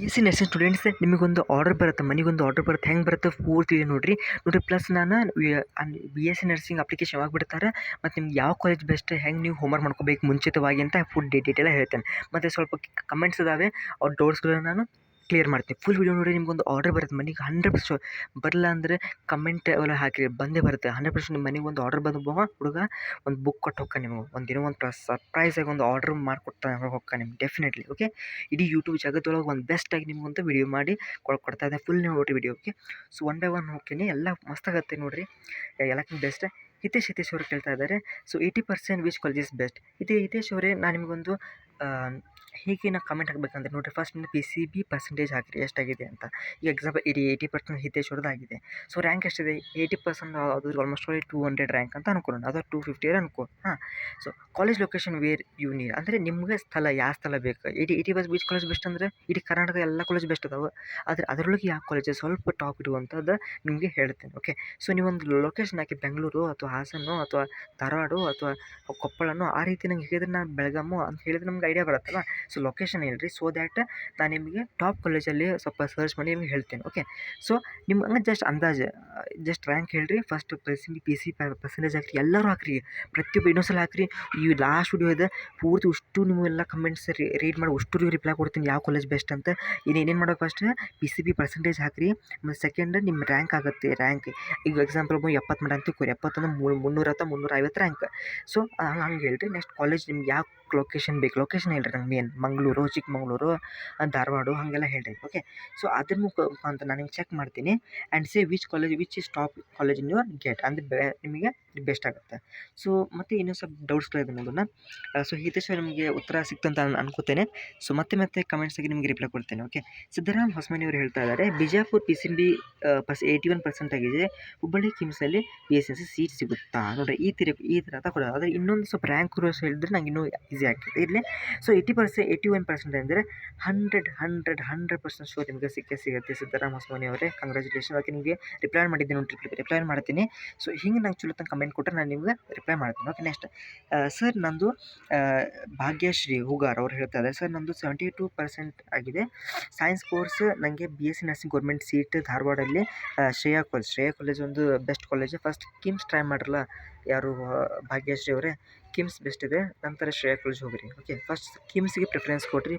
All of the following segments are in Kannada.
ಎಸ್ ಸಿ ನರ್ಸಿಂಗ್ ಸ್ಟೂಡೆಂಟ್ಸ್ ನಿಮಗೊಂದು ಆರ್ಡರ್ ಬರುತ್ತೆ, ಮನೆಗೊಂದು ಆರ್ಡರ್ ಬರುತ್ತೆ. ಹೆಂಗೆ ಬರುತ್ತೆ ಪೂರ್ತಿ ನೋಡಿರಿ. ಪ್ಲಸ್ ನಾನು B S C nursing application ಯಾವಾಗ ಬಿಡ್ತಾರೆ ಮತ್ತು ನಿಮ್ಗೆ ಯಾವ ಕಾಲೇಜ್ ಬೆಸ್ಟ್, ಹೆಂಗೆ ನೀವು ಹೋಮ್ವರ್ಕ್ ಮಾಡ್ಕೋಬೇಕು ಮುಂಚಿತವಾಗಿ ಅಂತ ಫುಲ್ ಡೀಟೇಲ ಹೇಳ್ತೇನೆ. ಮತ್ತು ಸ್ವಲ್ಪ ಕಮೆಂಟ್ಸ್ ಇದ್ದಾವೆ, ಅವ್ರ ಡೌಟ್ಸ್ಗಳನ್ನ ನಾನು ಕ್ಲಿಯರ್ ಮಾಡ್ತೀನಿ. ಫುಲ್ ವೀಡಿಯೋ ನೋಡಿ. ನಿಮ್ಗೊಂದು ಆರ್ಡರ್ ಬರುತ್ತೆ ಮನೆಗೆ 100% ಬರಲ್ಲ ಅಂದರೆ ಕಮೆಂಟ್ ಅವೆಲ್ಲ ಹಾಕಿರಿ, ಬಂದೇ ಬರುತ್ತೆ 100%. ನಿಮ್ಮ ಮನೆಗೆ ಒಂದು ಆರ್ಡರ್ ಬಂದು ಹುಡುಗ ಒಂದು ಬುಕ್ ಕೊಟ್ಟು ಹೋಗ್ಕ, ನಿಮಗೆ ಒಂದಿನ ಒಂದು ಸರ್ಪ್ರೈಸಾಗಿ ಒಂದು ಆರ್ಡ್ರ್ ಮಾಡಿಕೊಡ್ತಾ ಹೋಗ್ಕ ನಿಮ್ಗೆ ಡೆಫಿನೆಟ್ಲಿ. ಓಕೆ, ಇಡೀ ಯೂಟ್ಯೂಬ್ ಜಗತ್ತೊಳಗೆ ಒಂದು ಬೆಸ್ಟಾಗಿ ನಿಮ್ಗಂತ ವಿಡಿಯೋ ಮಾಡಿ ಕೊಡ್ತಾ ಇದೆ. ಫುಲ್ ನೀವು ನೋಡಿರಿ video. Okay, so one by one ಹೋಗ್ತೀನಿ. ಎಲ್ಲ ಮಸ್ತಾಗತ್ತೆ ನೋಡಿರಿ, ಎಲ್ಲಕ್ಕಿಂತ ಬೆಸ್ಟ್. ಹಿತೇಶ್ ಅವರು ಕೇಳ್ತಾ ಇದ್ದಾರೆ, so 80% which college is best. Hitesh ಅವರೇ, ನಾನು ನಿಮಗೊಂದು ಹೇಗೆ ನಾವು ಕಮೆಂಟ್ ಹಾಕಬೇಕಂದ್ರೆ ನೋಡಿರಿ, ಫಸ್ಟ್ ನೀವು PCB ಪರ್ಸೆಂಟೇಜ್ ಹಾಕಿರಿ ಎಷ್ಟಾಗಿದೆ ಅಂತ. ಈಗ ಎಕ್ಸಾಂಪಲ್ 80% ಹಿತೇಶ್ ಅವ್ರದ್ದು ಆಗಿದೆ. ಸೊ ರ್ಯಾಂಕ್ ಎಷ್ಟಿದೆ 80%, ಅದು ಆಲ್ಮೋಸ್ಟ್ 200 ರ್ಯಾಂಕ್ ಅಂತ ಅನ್ಕೊಳ್ಳೋಣ, ಅದು 250 ಅನ್ಕೋ. ಹಾಂ, so college location where you need ಅಂದರೆ ನಿಮಗೆ ಸ್ಥಳ, ಯಾವ ಸ್ಥಳ ಬೇಕು. 80% ವಿಚ್ ಕಾಲೇಜ್ ಬೆಸ್ಟ್ ಅಂದರೆ ಇಡೀ ಕರ್ನಾಟಕ ಎಲ್ಲ ಕಾಲೇಜ್ ಬೆಸ್ಟ್ ಅದಾವೆ. ಆದರೆ ಅದರೊಳಗೆ ಯಾವ ಕಾಲೇಜ್ ಸ್ವಲ್ಪ ಟಾಪ್ ಇಡುವಂಥದ್ದು ನಿಮಗೆ ಹೇಳ್ತೇನೆ. ಓಕೆ, ಸೊ ನೀವೊಂದು ಲೊಕೇಶನ್ ಹಾಕಿ ಬೆಂಗಳೂರು ಅಥವಾ ಹಾಸನ ಅಥವಾ ಧಾರವಾಡ ಅಥವಾ ಕೊಪ್ಪಳನೋ ಆ ರೀತಿ ನಂಗೆ ಹೇಳಿದ್ರೆ, ನಾನು ಬೆಳಗಾಮು ಅಂತ ಹೇಳಿದ್ರೆ ನಮ್ಗೆ ಐಡಿಯಾ ಬರುತ್ತಲ್ಲ. ಸೊ ಲೊಕೇಶನ್ ಹೇಳ್ರಿ, ಸೊ ದ್ಯಾಟ್ ನಾನು ನಿಮಗೆ ಟಾಪ್ ಕಾಲೇಜಲ್ಲಿ ಸ್ವಲ್ಪ ಸರ್ಚ್ ಮಾಡಿ ನಿಮ್ಗೆ ಹೇಳ್ತೇನೆ. ಓಕೆ, ಸೊ ನಿಮ್ಗೆ ಹಂಗೆ ಜಸ್ಟ್ ಅಂದಾಜು ಜಸ್ಟ್ ರ್ಯಾಂಕ್ ಹೇಳ್ರಿ. ಫಸ್ಟ್ PCB ಪರ್ಸೆಂಟೇಜ್ ಹಾಕ್ರಿ, ಎಲ್ಲರೂ ಹಾಕ್ರಿ, ಪ್ರತಿಯೊಬ್ಬರು ಇನ್ನೊಂದ್ಸಲ ಹಾಕ್ರಿ. ಈ ಲಾಸ್ಟ್ ವಿಡಿಯೋ ಇದೆ ಪೂರ್ತಿ ಅಷ್ಟು ನಿಮಗೆಲ್ಲ ಕಮೆಂಟ್ಸ್ ರೀಡ್ ಮಾಡಿ ಅಷ್ಟು ರಿಪ್ಲೈ ಕೊಡ್ತೀನಿ ಯಾವ ಕಾಲೇಜ್ ಬೆಸ್ಟ್ ಅಂತ. ಏನೇನು ಮಾಡೋಕೆ ಫಸ್ಟ್ PCB ಪರ್ಸೆಂಟೇಜ್ ಹಾಕ್ರಿ. ಮತ್ತು ಸೆಕೆಂಡ್ ನಿಮ್ಮ ರ್ಯಾಂಕ್ ಆಗುತ್ತೆ. ರ್ಯಾಂಕ್ ಈಗ ಎಕ್ಸಾಂಪಲ್ 70 ಮಾಡಿ ಅಂತ ಕೋರಿ, 70 ಅಂದ್ರೆ 300 ಅಥವಾ 350 ರ್ಯಾಂಕ್. ಸೊ ಹಂಗೆ ಹೇಳ್ರಿ. ನೆಕ್ಸ್ಟ್ ಕಾಲೇಜ್ ನಿಮ್ಗೆ ಯಾವ ಲೊಕೇಶನ್ ಬೇಕು, ಲೊಕೇಶನ್ ಹೇಳ್ರಿ ನಂಗೆ ಮೇನ್. ಮಂಗಳೂರು, ಚಿಕ್ಕಮಗಳೂರು, ಧಾರವಾಡ ಹಾಗೆಲ್ಲ ಹೇಳ್ರಿ. ಓಕೆ, ಸೊ ಅದ್ರ ಅಂತ ನಾನು ನಿಮ್ಗೆ ಚೆಕ್ ಮಾಡ್ತೀನಿ. And say which college which is top college in your get ಅಂದರೆ ನಿಮಗೆ ಬೆಸ್ಟ್ ಆಗುತ್ತೆ. ಸೊ ಮತ್ತು ಇನ್ನೂ ಸ್ವಲ್ಪ ಡೌಟ್ಸ್ಗಳಿದೆ ನೋಡೋಣ. ಸೊ ಹಿತೇಶ್ ನಿಮಗೆ ಉತ್ತರ ಸಿಕ್ತಂತ ಅನ್ಕೋತೇನೆ. ಸೊ ಮತ್ತೆ ಕಮೆಂಟ್ಸಾಗಿ ನಿಮಗೆ ರಿಪ್ಲೈ ಕೊಡ್ತೇನೆ. ಓಕೆ, ಸಿದ್ದರಾಮ್ ಹೊಸಮನಿ ಅವರು ಹೇಳ್ತಾ ಇದ್ದಾರೆ, ಬಿಜಾಪುರ PCB 81% ಆಗಿದೆ, ಹುಬ್ಬಳ್ಳಿ ಕಿಮ್ಸಲ್ಲಿ PSNC ಸೀಟ್ ಸಿಗುತ್ತಾ ನೋಡಿರಿ. ಈ ಥರ ತಗೊಳ್ಳೋದು. ಆದರೆ ಇನ್ನೊಂದು ಸ್ವಲ್ಪ ರ್ಯಾಂಕ್ ರೂಲ್ಸ್ ಹೇಳಿದ್ರೆ ನಂಗೆ ಇನ್ನೂ ಈಸಿ ಆಗ್ತದೆ ಇರಲಿ. ಸೊ 81% ಅಂದರೆ 100% ಶೋರ್ ನಿಮಗೆ ಸಿಗುತ್ತೆ. ಸಿದ್ದರಾಮ್ ಹೊಸಮನಿ ಅವರೇ, ಕಂಗ್ರ್ಯಾಚುಲೇಷನ್. ಅದಕ್ಕೆ ನಿಮಗೆ ರಿಪ್ಲೈ ಮಾಡಿದ್ದೀನಿ, ರಿಪ್ಲೈ ಮಾಡ್ತೀನಿ. ಸೊ ಹಿಂಗೆ ನಂಗೆ ಚಲೋ ತನಕ ಕಮೆಂಟ್ ಕೊಟ್ಟರೆ ನಾನು ನಿಮ್ಗೆ ರಿಪ್ಲೈ ಮಾಡ್ತೀನಿ. ಓಕೆ, ನೆಕ್ಸ್ಟ್ ಸರ್ ನಂದು ಭಾಗ್ಯಶ್ರೀ ಹೂಗಾರ್ ಅವ್ರು ಹೇಳ್ತಾ ಇದ್ದಾರೆ, ಸರ್ ನಂದು 72% ಆಗಿದೆ ಸೈನ್ಸ್ ಕೋರ್ಸ್. ನನಗೆ BSc ನರ್ಸಿಂಗ್ ಗೌರ್ಮೆಂಟ್ ಸೀಟ್ ಧಾರವಾಡಲ್ಲಿ ಶ್ರೇಯಾ ಕಾಲೇಜ್ ಒಂದು best college. First KIMS try ಮಾಡಿರಲ್ಲ ಯಾರು ಭಾಗ್ಯಶ್ರೀ ಅವರೇ, ಕಿಮ್ಸ್ ಬೆಸ್ಟ್ ಇದೆ, ನಂತರ ಶ್ರೇಯಾ ಕಾಲೇಜ್ ಹೋಗ್ರಿ. ಓಕೆ, ಫಸ್ಟ್ ಕಿಮ್ಸಿಗೆ ಪ್ರಿಫರೆನ್ಸ್ ಕೊಡಿರಿ,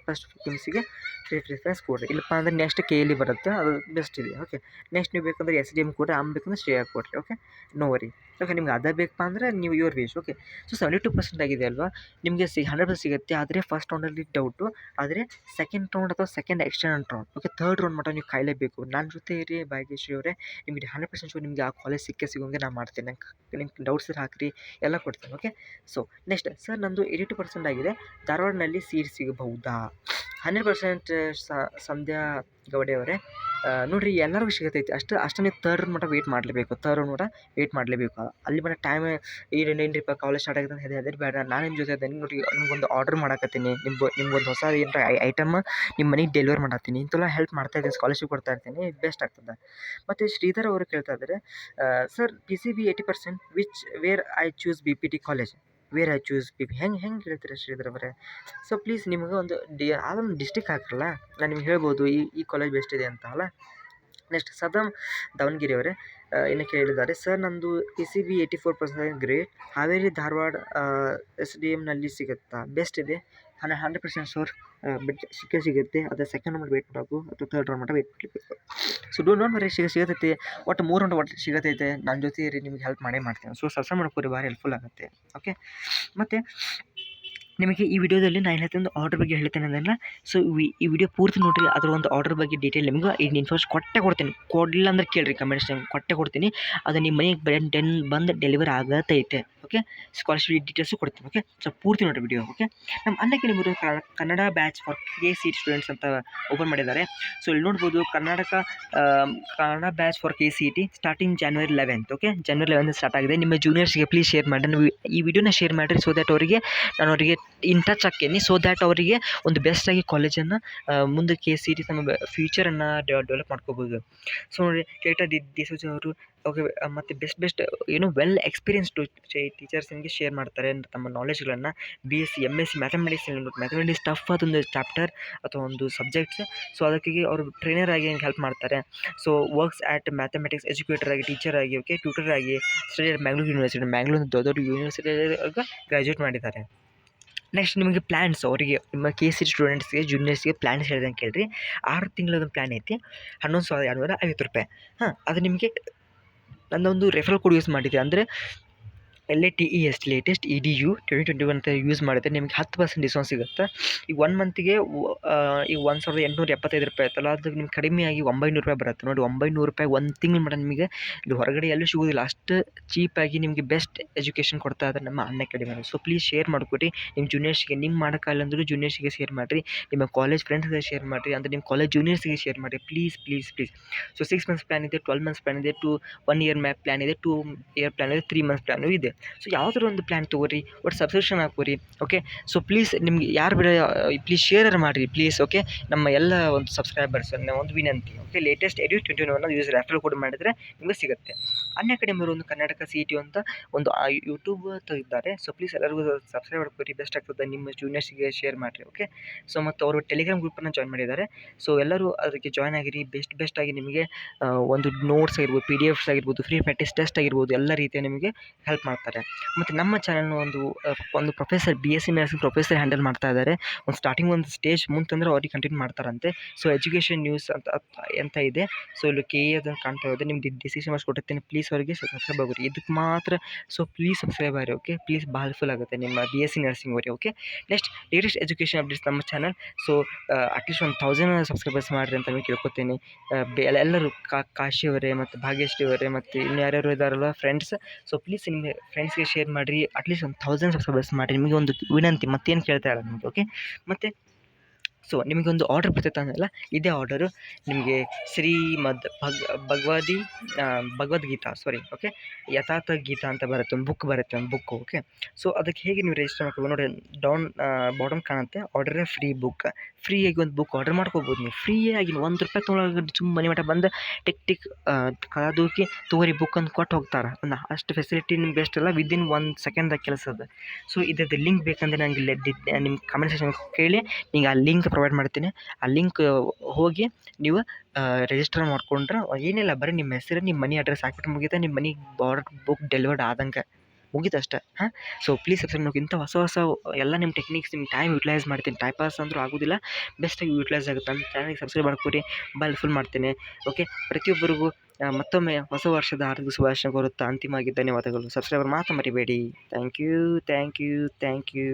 ಇಲ್ಲಪ್ಪ ಅಂದರೆ ನೆಕ್ಸ್ಟ್ KLE ಬರುತ್ತೆ, ಅದು ಬೆಸ್ಟ್ ಇದೆ. ಓಕೆ, ನೆಕ್ಸ್ಟ್ ನೀವು ಬೇಕಂದ್ರೆ SDM ಕೊಡ್ರಿ, ಬೇಕಂದ್ರೆ ಶ್ರೇಯಾ ಕೊಡ್ರಿ. Okay, no worry. ಓಕೆ, ನಿಮ್ಗೆ ಅದೇ ಬೇಕಪ್ಪ ಅಂದರೆ ನೀವು ಯುವರ್ ವಿಶ್. ಓಕೆ, ಸೊ 72% ಆಗಿದೆ ಅಲ್ವಾ, ನಿಮಗೆ 100% ಸಿಗುತ್ತೆ. ಆದರೆ ಫಸ್ಟ್ ರೌಂಡಲ್ಲಿ ಡೌಟು, ಆದರೆ ಸೆಕೆಂಡ್ ರೌಂಡ್ ಅಥವಾ second extend round, okay, third round ಮಟ್ಟ ನೀವು ಕಾಯಲೇಬೇಕು. ನನ್ನ ಜೊತೆ ಇರಿ ಭಾಗ್ಯಶ್ರೀ ಅವರೇ, ನಿಮಗೆ 100% ಶೋ ನಿಮಗೆ ಆ ಕಾಲೇಜ್ ಸಿಗೋಂಗೆ ನಾನು ಮಾಡ್ತೇನೆ. ನಿಮ್ಗೆ ಡೌಟ್ಸ್ ಹಾಕಿರಿ, ಎಲ್ಲ ಕೊಡ್ತೇನೆ. ಓಕೆ, ಸೊ ನೆಕ್ಸ್ಟ್ ಸರ್ ನಂದು 82% ಆಗಿದೆ, ಧಾರವಾಡನಲ್ಲಿ ಸೀಟ್ ಸಿಗಬಹುದಾ. 100% ಸಂಧ್ಯಾ ಗೌಡೆ ಅವರೇ, ನೋಡಿರಿ ಎಲ್ಲರಿಗೂ ಸಿಗತೈತಿ. ಅಷ್ಟು ನೀವು ಥರ್ಡ್ ಮಟ್ಟ ವೆಯ್ಟ್ ಮಾಡಲೇಬೇಕು. ಅಲ್ಲಿ ಮಟ್ಟ ಟೈಮ್ ಏನ್ರಿಪ್ಪ ಕಾಲೇಜ್ ಸ್ಟಾರ್ಟ್ ಆಗಿದೆ ಅಂತ ಹೆದರಿ ಬೇಡ. ನಾನು ನಿಮ್ಮ ಜೊತೆ ಇದ್ದೇನೆ. ನೋಡಿ, ನಿಮ್ಗೊಂದು ಆರ್ಡರ್ ಮಾಡಕತ್ತೀನಿ, ನಿಮ್ಗೊಂದು ಹೊಸ ಏನರ ಐಟಮ್ ನಿಮ್ಮ ಮನೆಗೆ ಡೆಲಿವರ್ ಮಾಡತ್ತೀನಿ. ಇಂಥೆಲ್ಲ ಹೆಲ್ಪ್ ಮಾಡ್ತಾ ಇದ್ದೀನಿ, ಸ್ಕಾಲರ್ಶಿಪ್ ಕೊಡ್ತಾ ಇರ್ತೀನಿ, ಬೆಸ್ಟ್ ಆಗ್ತದೆ. ಮತ್ತು ಶ್ರೀಧರ್ ಅವರು ಕೇಳ್ತಾ ಇದ್ದಾರೆ, sir PCB 80% where I choose BPT college, ಹೆಂಗೆ ಹೇಳ್ತೀರಾ ಶ್ರೀಧರ್ ಅವರೇ. ಸೊ ಪ್ಲೀಸ್ ನಿಮಗೆ ಒಂದು ಅದೊಂದು ಡಿಸ್ಟಿಕ್ ಹಾಕಿರಲ್ಲ, ನಾನು ನಿಮ್ಗೆ ಹೇಳ್ಬೋದು ಈ ಕಾಲೇಜ್ ಬೆಸ್ಟ್ ಇದೆ ಅಂತ ಅಲ್ಲ. ನೆಕ್ಸ್ಟ್ ಸದಾಮ್ ದಾವಣಗೆರೆ ಅವರೇ ಏನು ಕೇಳಿದ್ದಾರೆ, ಸರ್ ನಂದು PCB 84% ಗ್ರೇಟ್, ಹಾವೇರಿ ಧಾರವಾಡ SDMನಲ್ಲಿ ಸಿಗುತ್ತಾ, ಬೆಸ್ಟ್ ಇದೆ, 100% ಶೋರ್ ಬಟ್ ಸಿಗುತ್ತೆ. ಅದು ಸೆಕೆಂಡ್ ರೌಂಡ್ ವೇಟ್ ಮಾಡಬೇಕು ಅಥವಾ ಥರ್ಡ್ ರೌಂಡ್ ಮಟ್ಟ ವೇಟ್ ಮಾಡಬೇಕು. ಸೊ ಡೋಂಟ್ ವರಿ, ಸಿಗತೈತೆ. ಒಟ್ಟು 3 ರೌಂಡ್ ಒಟ್ಟು ಸಿಗತೈತೆ. ನನ್ನ ಜೊತೆ ಇರಿ, ನಿಮ್ಗೆ ಹೆಲ್ಪ್ ಮಾಡ್ತೀನಿ. ಸೊ ಸಬ್ಸ್ಕ್ರೈಬ್ ಮಾಡ್ಕೊರಿ, ಭಾರಿ ಹೆಲ್ಪ್ಫುಲ್ ಆಗುತ್ತೆ. ಓಕೆ, ಮತ್ತು ನಿಮಗೆ ಈ ವಿಡಿಯೋದಲ್ಲಿ ನಾನು ಹೇಳ್ತೀನಿ ಆರ್ಡರ್ ಬಗ್ಗೆ ಹೇಳ್ತೇನೆ ಅದನ್ನು. ಸೊ ಈ ವಿಡಿಯೋ ಪೂರ್ತಿ ನೋಡಿರಿ, ಅದರ ಒಂದು ಆರ್ಡರ್ ಬಗ್ಗೆ ಡೀಟೇಲ್ ನಿಮಗೆ ಈಗ ಇನ್ಫಾರ್ಮೇಷನ್ ಕೊಡ್ತೀನಿ. ಕೊಡಲಿಲ್ಲ ಅಂದ್ರೆ ಕೇಳಿರಿ ಕಮೆಂಟ್ಸ್, ಕೊಡ್ತೀನಿ. ಅದು ನಿಮ್ಮ ಮನೆಗೆ ಬಂದು ಡೆಲಿವರಿ ಆಗತ್ತೈತೆ. ಓಕೆ, ಸ್ಕಾಲರ್ಶಿಪ್ ಡೀಟೇಲ್ಸು ಕೊಡ್ತೀನಿ. ಓಕೆ, ಸೊ ಪೂರ್ತಿ ನೋಡಿರಿ ವಿಡಿಯೋ. ಓಕೆ, ನಮ್ಮ ಅನ್ನಕ್ಕೆ ನಿಮ್ಮದು Kannada batch for KCET students ಅಂತ ಓಪನ್ ಮಾಡಿದ್ದಾರೆ. ಸೊ ಇಲ್ಲಿ ನೋಡ್ಬೋದು, Kannada batch for KCET starting January 11th. Okay, January 11th start ಆಗಿದೆ. ನಿಮ್ಮ ಜೂನಿಯರ್ಸ್ಗೆ ಪ್ಲೀಸ್ ಶೇರ್ ಮಾಡಿ, ಈ ವಿಡಿಯೋನ ಶೇರ್ ಮಾಡಿರಿ, ಸೊ ದ್ಯಾಟ್ ನಾನು ಅವರಿಗೆ ಇನ್ ಟಚ್ ಆಕ್ಕೇನಿ. ಸೊ ದ್ಯಾಟ್ ಅವರಿಗೆ ಒಂದು ಬೆಸ್ಟಾಗಿ ಕಾಲೇಜನ್ನು ಮುಂದಕ್ಕೆ ಸೇರಿ ತಮ್ಮ ಫ್ಯೂಚರನ್ನು ಡೆವಲಪ್ ಮಾಡ್ಕೋಬೋದು. ಸೊ ನೋಡಿ ಕೇಟ ಡಿಸೋಜ ಅವರು ಓಕೆ ಮತ್ತು ಬೆಸ್ಟ್ ಏನು ವೆಲ್ ಎಕ್ಸ್ಪೀರಿಯನ್ಸ್ಡ್ ಟೀಚರ್ಸ್ ನಿಮಗೆ ಶೇರ್ ಮಾಡ್ತಾರೆ ತಮ್ಮ ನಾಲೆಜ್ಗಳನ್ನು. BSc MSc ಮ್ಯಾಥಮೆಟಿಕ್ಸ್ ಟಫ್ ಅದೊಂದು ಚಾಪ್ಟರ್ ಅಥವಾ ಒಂದು ಸಬ್ಜೆಕ್ಟ್ಸ್. ಸೊ ಅದಕ್ಕೆ ಅವರು ಟ್ರೈನರ್ ಆಗಿ ಹೆಲ್ಪ್ ಮಾಡ್ತಾರೆ. So works at mathematics educator ಆಗಿ, ಟೀಚರ್ ಆಗಿ, ಓಕೆ ಟ್ಯೂಟರ್ ಆಗಿ ಸ್ಟಡಿ ಮ್ಯಾಂಗ್ಳೂರ್ ಯೂನಿವರ್ಸಿಟಿ, ಮ್ಯಾಂಗ್ಳೂರ್ ದೊಡ್ಡ ಯೂನಿವರ್ಸಿಟಿಯಾಗ ಗ್ರ್ಯಾಜುಯೇಟ್ ಮಾಡಿದ್ದಾರೆ. ನೆಕ್ಸ್ಟ್ ನಿಮಗೆ ಪ್ಲ್ಯಾನ್ಸ್ ಅವರಿಗೆ ನಿಮ್ಮ KCET ಸ್ಟೂಡೆಂಟ್ಸ್ಗೆ ಜೂನಿಯರ್ಸ್ಗೆ ಪ್ಲ್ಯಾನ್ಸ್ ಹೇಳಿದಂಗೆ ಕೇಳಿರಿ. 6 ತಿಂಗಳದ ಪ್ಲ್ಯಾನ್ ಐತಿ, 11,250 ರೂಪಾಯಿ. ಅದು ನಿಮಗೆ ನನ್ನೊಂದು ರೆಫರಲ್ ಕೋಡ್ ಯೂಸ್ ಮಾಡಿದೆ ಅಂದರೆ LATEST ಲೇಟೆಸ್ಟ್ EDU 2021 ಅಂತ ಯೂಸ್ ಮಾಡಿದ್ರೆ ನಿಮಗೆ 10% ಡಿಸ್ಕೌಂಟ್ ಸಿಗುತ್ತೆ. ಈಗ 1 ಮಂತಿಗೆ ಈಗ 1,875 ರೂಪಾಯಿ ಆಯ್ತಲ್ಲ, ಅದು ನಿಮ್ಗೆ ಕಡಿಮೆಯಾಗಿ 900 ರೂಪಾಯಿ ಬರುತ್ತೆ. ನೋಡಿ 900 ರೂಪಾಯಿ 1 ತಿಂಗಳು ಮಟ್ಟ ನಿಮಗೆ ಇಲ್ಲಿ ಹೊರಗಡೆ ಎಲ್ಲೂ ಸಿಗೋದಿಲ್ಲ. ಅಷ್ಟು ಚೀಪಾಗಿ ನಿಮಗೆ ಬೆಸ್ಟ್ ಎಜುಕೇಷನ್ ಕೊಡ್ತಾ ಇದ್ದಾರೆ ನಮ್ಮ ಅನ್ಅಕಾಡೆಮಿ. ಸೊ ಪ್ಲೀಸ್ ಶೇರ್ ಮಾಡಿಕೊಡಿ ನಿಮ್ಮ ಜೂನಿಯರ್ಸ್ಗೆ. ನಿಮ್ಮ ಮಾಡೋಕ್ಕಾಗಲ್ಲ ಅಂದರೂ ಜೂನಿಯರ್ಸ್ಗೆ ಶೇರ್ ಮಾಡಿರಿ, ನಿಮ್ಮ ಕಾಲೇಜ್ ಫ್ರೆಂಡ್ಸ್ಗೆ ಶೇರ್ ಮಾಡಿರಿ, ಅಂದರೆ ನಿಮ್ಮ ಕಾಲೇಜ್ ಜೂನಿಯರ್ಸ್ಗೆ ಶೇರ್ ಮಾಡಿರಿ ಪ್ಲೀಸ್. ಸೊ 6 ಮಂತ್ಸ್ ಪ್ಲ್ಯಾನ್ ಇದೆ, 12 ಮಂತ್ಸ್ ಪ್ಲ್ಯಾನ್ ಇದೆ, 1 ಇಯರ್ ಪ್ಲ್ಯಾನ್ ಇದೆ, 2 ಇಯರ್ ಪ್ಲ್ಯಾನ್ ಇದೆ, 3 ಮಂತ್ಸ್ ಪ್ಲ್ಯಾನು ಇದೆ. ಸೊ ಯಾವುದಾದ್ರು ಒಂದು ಪ್ಲ್ಯಾನ್ ತೊಗೋರಿ, ಒಟ್ಟು ಸಬ್ಸ್ಕ್ರಿಪ್ಷನ್ ಹಾಕೋರಿ. ಓಕೆ ಸೊ ಪ್ಲೀಸ್ ನಿಮ್ಗೆ ಯಾರು ಬೇಡ ಪ್ಲೀಸ್ ಶೇರ್ ಮಾಡಿರಿ ಪ್ಲೀಸ್. ಓಕೆ ನಮ್ಮ ಎಲ್ಲ ಒಂದು ಸಬ್ಸ್ಕ್ರೈಬರ್ಸ್ ಒಂದು ವಿನಂತಿ. Okay latest EDU 2021 use referral code ಮಾಡಿದರೆ ನಿಮಗೆ ಸಿಗುತ್ತೆ. ಅನ್ಅಕಾಡೆಮಿ ಒಂದು ಕರ್ನಾಟಕ CET ಅಂತ ಒಂದು ಯೂಟ್ಯೂಬ್ ತೆಗೆದಿದ್ದಾರೆ. ಸೊ ಪ್ಲೀಸ್ ಎಲ್ಲರಿಗೂ ಸಬ್ಸ್ಕ್ರೈಬ್ ಮಾಡ್ಕೊರಿ, ಬೆಸ್ಟ್ ಆಗ್ತದೆ. ನಿಮ್ಮ ಜೂನಿಯರ್ಸ್ಗೆ ಶೇರ್ ಮಾಡಿರಿ. ಓಕೆ ಸೊ ಮತ್ತು ಅವರು ಟೆಲಿಗ್ರಾಮ್ ಗ್ರೂಪನ್ನು ಜಾಯ್ನ್ ಮಾಡಿದ್ದಾರೆ. ಸೊ ಎಲ್ಲರೂ ಅದಕ್ಕೆ ಜಾಯ್ನ್ ಆಗಿರಿ. ಬೆಸ್ಟಾಗಿ ನಿಮಗೆ ಒಂದು ನೋಟ್ಸ್ ಆಗಿರ್ಬೋದು, PDFs ಆಗಿರ್ಬೋದು, ಫ್ರೀ ಪ್ರಾಕ್ಟೀಸ್ ಟೆಸ್ಟ್ ಆಗಿರ್ಬೋದು, ಎಲ್ಲ ರೀತಿಯ ನಿಮಗೆ ಹೆಲ್ಪ್ ಮಾಡ್ತಾರೆ. ಮತ್ತು ನಮ್ಮ ಚಾನಲ್ನ ಒಂದು professor BSc nursing professor handle ಮಾಡ್ತಾ ಇದ್ದಾರೆ. ಒಂದು ಸ್ಟಾರ್ಟಿಂಗ್ ಒಂದು ಸ್ಟೇಜ್ ಮುಂತಂದ್ರೆ ಅವ್ರಿಗೆ ಕಂಟಿನ್ಯೂ ಮಾಡ್ತಾರಂತೆ. ಸೊ ಎಜುಕೇಷನ್ ನ್ಯೂಸ್ ಅಂತ ಇದೆ. ಸೊ ಇಲ್ಲಿ KE ಅದನ್ನು ಕಾಣ್ತಾ ಇದೆ. ನಿಮ್ಗೆ ಡಿಸಿಷನ್ ಮಾಡಿಸ್ಕೊಟ್ಟಿರ್ತೀನಿ. ಪ್ಲೀಸ್ ಅವರಿಗೆ ಸಬ್ಸ್ಕ್ರೈಬ್ ಆಗೋರಿ ಇದಕ್ಕೆ ಮಾತ್ರ. ಸೊ ಪ್ಲೀಸ್ ಸಬ್ಸ್ಕ್ರೈಬ್ ಆಗಿರಿ. ಓಕೆ ಪ್ಲೀಸ್ ಭಾಳ ಹೆಲ್ಪ್ಫುಲ್ ಆಗುತ್ತೆ ನಿಮ್ಮ BSc ನರ್ಸಿಂಗ್ ಅವರಿಗೆ. Okay next latest education updates ನಮ್ಮ ಚಾನಲ್. ಸೊ ಅಟ್ಲೀಸ್ಟ್ 1,000 ಸಬ್ಸ್ಕ್ರೈಬರ್ಸ್ ಮಾಡಿರಿ ಅಂತ ನಿಮಗೆ ಕೇಳ್ಕೊತೀನಿ. ಎಲ್ಲರೂ ಕಾಶಿ ಅವರೇ ಮತ್ತು ಭಾಗ್ಯಶ್ರೀ ಅವರೇ ಮತ್ತು ಇನ್ನು ಯಾರ್ಯಾರು ಇದ್ದಾರಲ್ಲ ಫ್ರೆಂಡ್ಸ್. ಸೊ ಪ್ಲೀಸ್ ನಿಮ್ಮ ಫ್ರೆಂಡ್ಸ್ಗೆ ಶೇರ್ ಮಾಡಿರಿ. ಅಟ್ಲೀಸ್ಟ್ 1,000 ಸಬ್ಸ್ಕ್ರೈಬರ್ಸ್ ಮಾಡಿರಿ. ನಿಮಗೆ ಒಂದು ವಿನಂತಿ, ಮತ್ತೇನು ಕೇಳ್ತಾ ಇಲ್ಲ ನಿಮಗೆ. ಓಕೆ ಮತ್ತು ಸೊ ನಿಮಗೊಂದು ಆರ್ಡರ್ ಬರ್ತೈತೆ ಅಂದಲ್ಲ, ಇದೇ ಆರ್ಡರು ನಿಮಗೆ ಶ್ರೀಮದ್ ಭಗವದ್ಗೀತಾ ಓಕೆ ಯಥಾರ್ಥ ಗೀತಾ ಅಂತ ಬರುತ್ತೆ, ಒಂದು ಬುಕ್ ಬರುತ್ತೆ, ಒಂದು ಬುಕ್ಕು. ಓಕೆ ಸೊ ಅದಕ್ಕೆ ಹೇಗೆ ನೀವು ರಿಜಿಸ್ಟರ್ ಮಾಡ್ಕೋಬೋದು ನೋಡಿ, ಬಾಟಮ್ ಕಾಣುತ್ತೆ ಆರ್ಡರ್ ಫ್ರೀ ಬುಕ್. ಫ್ರೀಯಾಗಿ ಒಂದು ಬುಕ್ ಆರ್ಡರ್ ಮಾಡ್ಕೋಬೋದು ನೀವು ಫ್ರೀಯಾಗಿ. ₹1 ತೊಗೊಳಗೆ ಸುಮ್ಮ ಮನೆ ಮಠ ಬಂದು ಟಿಕ್ ಕಾದೂಕಿ ತಗೋರಿ ಬುಕ್ ಅಂತ ಕೊಟ್ಟು ಹೋಗ್ತಾರೆ. ಅಷ್ಟು ಫೆಸಿಲಿಟಿ ನಿಮ್ಗೆ ಬೆಸ್ಟ್ ಅಲ್ಲ, ವಿದಿನ್ 1 ಸೆಕೆಂಡ್ದಾಗ ಕೆಲಸ ಅದು. ಸೊ ಇದ್ರದ್ದು ಲಿಂಕ್ ಬೇಕಂದರೆ ನನಗೆ ನಿಮ್ಮ ಕಮೆಂಟ್ ಸೆಕ್ಷನ್ ಕೇಳಿ, ನಿಂಗೆ ಆ ಲಿಂಕ್ ಪ್ರೊವೈಡ್ ಮಾಡ್ತೀನಿ. ಆ ಲಿಂಕ್ ಹೋಗಿ ನೀವು ರಿಜಿಸ್ಟರ್ ಮಾಡ್ಕೊಂಡ್ರೆ ಏನಿಲ್ಲ, ಬರೀ ನಿಮ್ಮ ಹೆಸರು, ನಿಮ್ಮ ಮನೆ ಅಡ್ರೆಸ್ ಹಾಕ್ಬಿಟ್ಟು ಮುಗಿತಾ, ನಿಮ್ಮ ಮನೆಗೆ ಬುಕ್ ಡೆಲಿವರ್ಡ್ ಆದಂಗೆ ಮುಗೀತಷ್ಟೆ. ಸೊ ಪ್ಲೀಸ್ ಸಬ್ಸ್ಕ್ರೈಬ್ ಮಾಡಿ. ಇಂಥ ಹೊಸ ಎಲ್ಲ ನಿಮ್ಮ ಟೆಕ್ನಿಕ್ಸ್, ನಿಮ್ಮ ಟೈಮ್ ಯುಟಿಲೈಸ್ ಮಾಡ್ತೀನಿ. ಟೈಮ್ ಪಾಸ್ ಅಂದರೂ ಆಗೋದಿಲ್ಲ, ಬೆಸ್ಟಾಗಿ ಯುಟಿಲೈಸ್ ಆಗುತ್ತೆ. ನಮ್ಮ ಚಾನಲ್ಗೆ ಸಬ್ಸ್ಕ್ರೈಬ್ ಮಾಡ್ಕೊರಿ, ಫುಲ್ ಮಾಡ್ತೀನಿ. ಓಕೆ ಪ್ರತಿಯೊಬ್ಬರಿಗೂ ಮತ್ತೊಮ್ಮೆ ಹೊಸ ವರ್ಷದ ಹಾರ್ದಿಕ ಶುಭಾಶಯ ಕೋರುತ್ತಾ ಅಂತಿಮವಾಗಿ ಧನ್ಯವಾದಗಳು. ಸಬ್ಸ್ಕ್ರೈಬರ್ ಮಾತ್ರ ಮರಿಬೇಡಿ. Thank you.